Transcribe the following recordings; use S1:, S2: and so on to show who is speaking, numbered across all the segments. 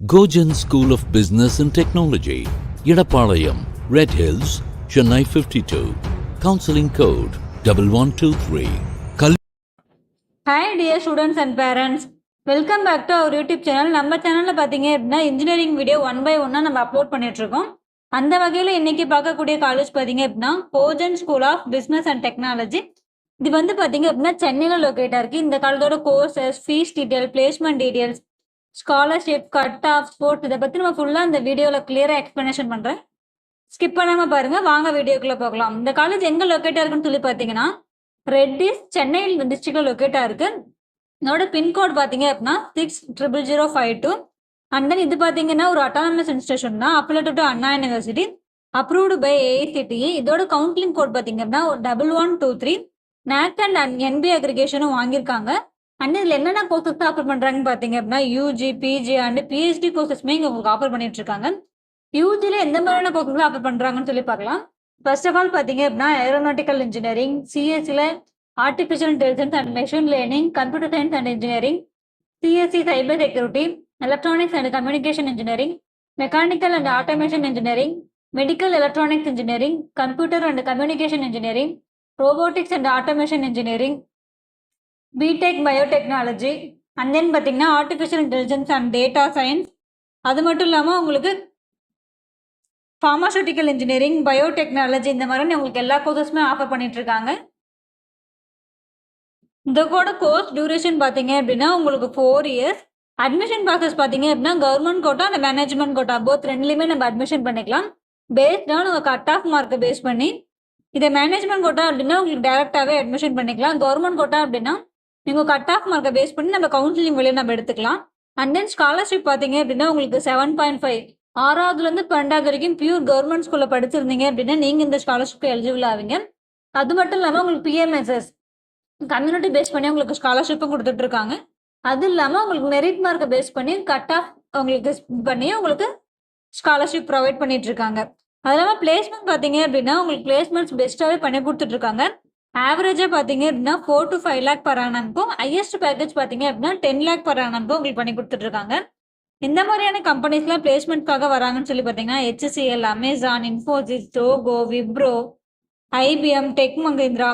S1: Gojan School of Business and Technology, Idapalayam, Red Hills, Chennai 52. Counseling code 1123.
S2: Hi dear students and parents, welcome back to our YouTube channel. நம்ம சேனல்ல பாத்தீங்க அப்படின்னா engineering video 1 by 1 நம்ம upload பண்ணிட்டு இருக்கோம். அந்த வகையில இன்னைக்கு பார்க்கக்கூடிய காலேஜ் பாத்தீங்க அப்படின்னா கோஜன் school of business and technology. இது வந்து பாத்தீங்க அப்படின்னா சென்னையில லொகேட் ஆயிருக்கு. இந்த காலேஜோட courses, fees detail, placement details, scholarship, cut off, sports இதை பத்தி நம்ம ஃபுல்லா இந்த வீடியோல கிளியரா எக்ஸ்பிளனேஷன் பண்றேன். ஸ்கிப் பண்ணாம பாருங்க, வாங்க வீடியோக்குள்ள போகலாம். இந்த காலேஜ் எங்க லொகேட் ஆயிருக்குன்னு சொல்லி பாத்தீங்கன்னா ரெட்டிஸ் சென்னை டிஸ்ட்ரிக்ட்ல லொகேட்டா இருக்கு. இதோட பின்கோட் பாத்தீங்க அப்படின்னா 600052. அண்ட் தென் இது பாத்தீங்கன்னா ஒரு அட்டானமஸ் இன்ஸ்டிடியூஷன் தான், affiliated to Anna university, approved by AICTE. இதோட கவுன்சிலிங் கோட் பாத்தீங்க அப்படின்னா 1123. NAC அண்ட் NB அக்ரிகேஷனும் வாங்கியிருக்காங்க. அண்ட் இதுல என்னென்ன கோர்சஸ் ஆஃபர் பண்றாங்கன்னு பாத்தீங்க அப்படின்னா யூஜி, பிஜி அண்ட் பிஹெச்டி கோர்சஸ்மே இங்க உங்களுக்கு ஆஃபர் பண்ணிட்டு இருக்காங்க. யூஜில எந்த மாதிரியான கோர்சஸ் ஆஃபர் பண்றாங்கன்னு சொல்லி பார்க்கலாம். ஃபர்ஸ்ட் ஆஃப் ஆல் பாத்தீங்க அப்படின்னா ஏரோநாட்டிக்கல் இன்ஜினியரிங், சிஎஸ்சில artificial intelligence and machine learning, computer science and engineering, CSE cyber security, electronics and communication engineering, mechanical and automation engineering, medical electronics engineering, computer and communication engineering, robotics and automation engineering, BTech biotechnology, and then பார்த்தீங்கன்னா artificial intelligence and data science. அது மட்டும் இல்லாமல் உங்களுக்கு pharmaceutical engineering, biotechnology, இந்த மாதிரி உங்களுக்கு எல்லா கோர்சஸுமே offer பண்ணிட்டு இருக்காங்க. இந்த கூட கோர்ஸ் டியூரேஷன் பார்த்தீங்க அப்படின்னா உங்களுக்கு 4 years. அட்மிஷன் ப்ராசஸ் பார்த்தீங்க அப்படின்னா கவர்மெண்ட் கோட்டா அந்த மேனேஜ்மெண்ட் கோட்டா போத் ரெண்டுலையுமே நம்ம அட்மிஷன் பண்ணிக்கலாம். பேஸ்ட் ஆன் உங்கள் கட் ஆஃப் மார்க்கை பேஸ் பண்ணி. இதை மேனேஜ்மெண்ட் கோட்டா அப்படின்னா உங்களுக்கு டேரெக்டாகவே அட்மிஷன் பண்ணிக்கலாம். கவர்மெண்ட் கோட்டா அப்படின்னா நீங்கள் கட் ஆஃப் மார்க்கை பேஸ் பண்ணி நம்ம கவுன்சிலிங் வழியை நம்ம எடுத்துக்கலாம். அண்ட் தென் ஸ்காலர்ஷிப் பார்த்தீங்க அப்படின்னா உங்களுக்கு 7.5. 6வதுலேருந்து 12வது வரைக்கும் பியூர் கவர்மெண்ட் ஸ்கூலில் படிச்சிருந்தீங்க அப்படின்னா நீங்கள் இந்த ஸ்காலர்ஷிப்க்கு எலிஜிபிள் ஆவீங்க. அது மட்டும் இல்லாமல் உங்களுக்கு பிஎம்எஸ்எஸ் கம்யூனிட்டி பேஸ் பண்ணி உங்களுக்கு ஸ்காலர்ஷிப்பும் கொடுத்துட்டு இருக்காங்க. அது இல்லாமல் உங்களுக்கு மெரிட் மார்க்கை பேஸ் பண்ணி கட் ஆஃப் உங்களுக்கு பண்ணி உங்களுக்கு ஸ்காலர்ஷிப் ப்ரொவைட் பண்ணிட்டு இருக்காங்க. அது இல்லாமல் பிளேஸ்மெண்ட் பார்த்தீங்க அப்படின்னா உங்களுக்கு பிளேஸ்மெண்ட்ஸ் பெஸ்ட்டாகவே பண்ணி கொடுத்துட்டு இருக்காங்க. ஆவரேஜாக பார்த்தீங்க அப்படின்னா 4 to 5 lakh per annum-க்கும், ஹையஸ்ட் பேக்கேஜ் பார்த்தீங்க அப்படின்னா 10 lakh per annum-க்கும் உங்களுக்கு பண்ணி கொடுத்துட்டு இருக்காங்க. இந்த மாதிரியான கம்பெனிஸ்லாம் பிளேஸ்மெண்ட்காக வராங்கன்னு சொல்லி பார்த்தீங்கன்னா HCL, அமேசான், இன்ஃபோசிஸ், டோகோ, விப்ரோ, IBM, டெக் மஹிந்திரா,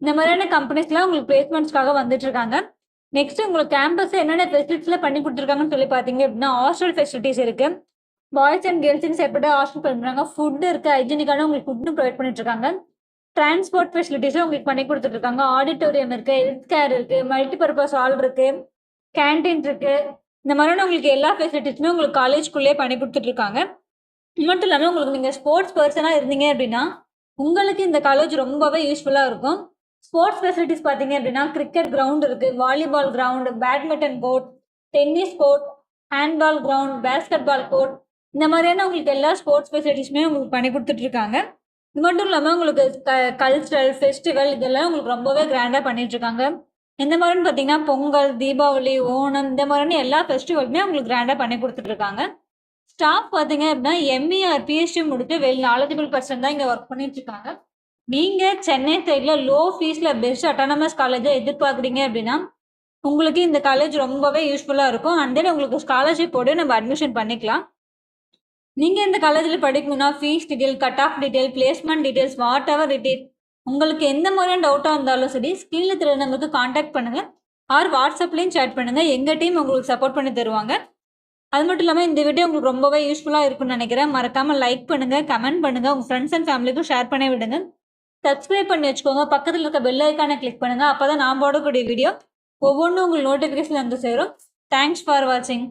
S2: இந்த மாதிரியான கம்பெனிஸ்லாம் உங்களுக்கு பிளேஸ்மெண்ட்ஸ்க்காக வந்துட்டு இருக்காங்க. நெக்ஸ்ட் உங்களுக்கு கேம்பஸ் என்னென்ன ஃபெசிலிட்டிஸ்லாம் பண்ணி கொடுத்துருக்காங்கன்னு சொல்லி பார்த்தீங்க அப்படின்னா ஹாஸ்டல் ஃபெசிலிட்டிஸ் இருக்கு. பாய்ஸ் அண்ட் கேர்ள்ஸுக்கு செப்பரேட்டாக ஹாஸ்டல் பண்ணுறாங்க. ஃபுட் இருக்கு, ஹைஜீனிக்கான உங்களுக்கு ஃபுட்டும் ப்ரொவைட் பண்ணிட்டு இருக்காங்க. டிரான்ஸ்போர்ட் ஃபெசிலிட்டிஸும் உங்களுக்கு பண்ணி கொடுத்துட்டு இருக்காங்க. ஆடிட்டோரியம் இருக்கு, ஹெல்த் கேர் இருக்கு, மல்டிபர்பஸ் ஹால் இருக்கு, கேன்டீன் இருக்கு. இந்த மாதிரியான உங்களுக்கு எல்லா ஃபெசிலிட்டிஸுமே உங்களுக்கு காலேஜ்குள்ளேயே பண்ணி கொடுத்துட்டு இருக்காங்க. இது மட்டும் இல்லாமல் உங்களுக்கு நீங்கள் ஸ்போர்ட்ஸ் பர்சனாக இருந்தீங்க அப்படின்னா உங்களுக்கு இந்த காலேஜ் ரொம்பவே யூஸ்ஃபுல்லாக இருக்கும். ஸ்போர்ட்ஸ் ஃபெசிலிட்டிஸ் பார்த்தீங்க அப்படின்னா கிரிக்கெட் கிரவுண்ட் இருக்கு, volleyball ground, badminton court, tennis court, handball ground, basketball court, இந்த மாதிரியான உங்களுக்கு எல்லா ஸ்போர்ட்ஸ் ஃபெசிலிட்டிஸுமே உங்களுக்கு பண்ணி கொடுத்துட்டு இருக்காங்க. இது மட்டும் இல்லாமல் உங்களுக்கு கல்ச்சரல் ஃபெஸ்டிவல் இதெல்லாம் உங்களுக்கு ரொம்பவே கிராண்டாக பண்ணிட்டு இருக்காங்க. எந்த மாதிரின்னு பார்த்தீங்கன்னா பொங்கல், தீபாவளி, ஓணம், இந்த மாதிரியான எல்லா ஃபெஸ்டிவலுமே உங்களுக்கு கிராண்டாக பண்ணி கொடுத்துட்டு இருக்காங்க. ஸ்டாஃப் பார்த்தீங்க அப்படின்னா ME or PhD முடித்து வெல் நாலேஜபிள் பர்சன் தான் இங்கே ஒர்க் பண்ணிட்டு இருக்காங்க. நீங்கள் சென்னை சைடில் லோ ஃபீஸில் பெஸ்ட் அட்டானமஸ் காலேஜை எதிர்பார்க்குறீங்க அப்படின்னா உங்களுக்கு இந்த காலேஜ் ரொம்பவே யூஸ்ஃபுல்லாக இருக்கும். அண்ட் தென் உங்களுக்கு ஸ்காலர்ஷிப்போடு நம்ம அட்மிஷன் பண்ணிக்கலாம். நீங்கள் இந்த காலேஜில் படிக்கணும்னா fees detail, cut off detail, placement details, what ever detail உங்களுக்கு எந்த மாதிரியான டவுட்டாக இருந்தாலும் சரி ஸ்க்ரீனில் தெரிய நம்பருக்கு காண்டாக்ட் பண்ணுங்கள் ஆர் வாட்ஸ்அப்லேயும் சேட் பண்ணுங்கள். எங்கள் டீம் உங்களுக்கு சப்போர்ட் பண்ணி தருவாங்க. அது மட்டும் இல்லாமல் இந்த வீடியோ உங்களுக்கு ரொம்பவே யூஸ்ஃபுல்லாக இருக்குன்னு நினைக்கிறேன். மறக்காமல் லைக் பண்ணுங்கள், கமெண்ட் பண்ணுங்கள், உங்கள் ஃப்ரெண்ட்ஸ் அண்ட் ஃபேமிலிக்கும் ஷேர் பண்ணி விடுங்க. சப்ஸ்கிரைப் பண்ணி வச்சுக்கோங்க. பக்கத்தில் இருக்க பெல் ஐக்கானை கிளிக் பண்ணுங்கள். அப்போ தான் நான் போடக்கூடிய வீடியோ ஒவ்வொன்றும் உங்களுக்கு நோட்டிஃபிகேஷன் வந்து சேரும். தேங்க்ஸ் ஃபார் வாட்சிங்.